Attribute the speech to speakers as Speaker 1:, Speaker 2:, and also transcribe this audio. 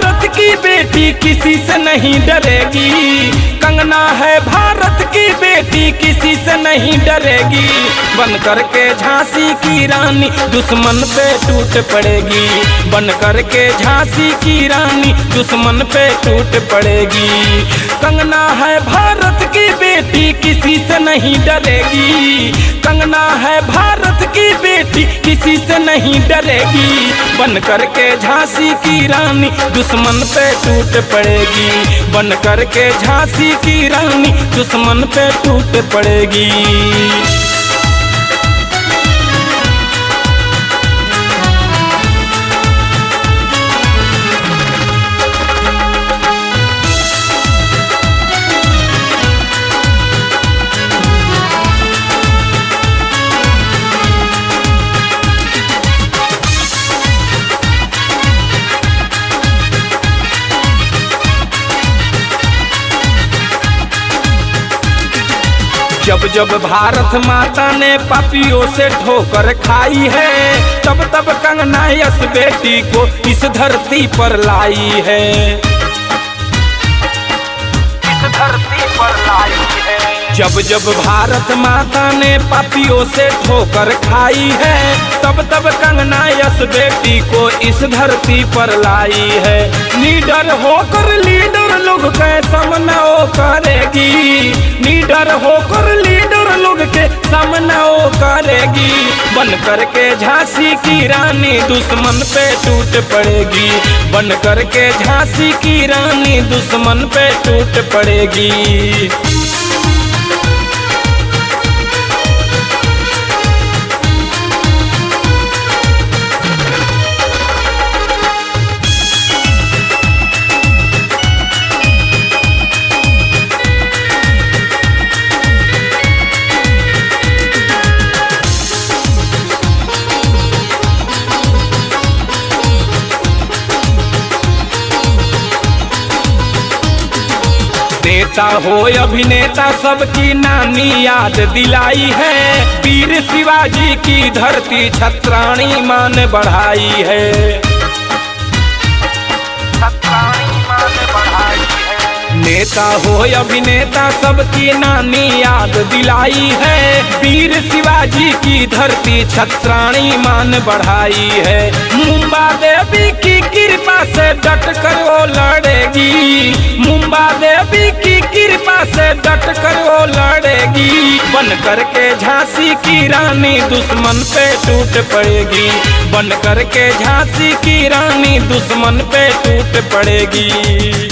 Speaker 1: भारत की बेटी किसी से नहीं डरेगी। कंगना है भारत की बेटी किसी से नहीं डरेगी। बन करके झांसी की रानी दुश्मन पे टूट पड़ेगी। बन करके झांसी की रानी दुश्मन पे टूट पड़ेगी। कंगना है भारत की बेटी किसी से नहीं डरेगी। कंगना है भारत की बेटी किसी से नहीं डरेगी। बन करके झांसी की रानी दुश्मन पे टूट पड़ेगी। बन करके झांसी की रानी दुश्मन पे टूट पड़ेगी। जब जब भारत माता ने पापियों से ठोकर खाई है, तब तब कंगना इस बेटी को इस धरती पर लाई है। इस धरती पर लाई है। जब जब भारत माता ने पापियों से ठोकर खाई है, तब तब कंगना इस बेटी को इस धरती पर लाई है। निडर होकर लीडर लोग के सामना वो करेगी। निडर होकर लीडर लोग के सामना वो करेगी। बन करके झांसी की रानी दुश्मन पे टूट पड़ेगी। बन करके झांसी की रानी दुश्मन पे टूट पड़ेगी। नेता हो अभिनेता सबकी नानी याद दिलाई है। वीर शिवाजी की धरती छत्राणी मान बढ़ाई है। छत्राणी मान बढ़ाई है। नेता हो अभिनेता सबकी नानी याद दिलाई है। वीर शिवाजी की धरती छत्राणी मान बढ़ाई है। मुंबा देवी की कृपा से डट कर वो लड़ेगी। मुंबा देवी की कृपा से डट कर वो लड़ेगी। बन करके झांसी की रानी दुश्मन पे टूट पड़ेगी। बन करके झांसी की रानी दुश्मन पे टूट पड़ेगी।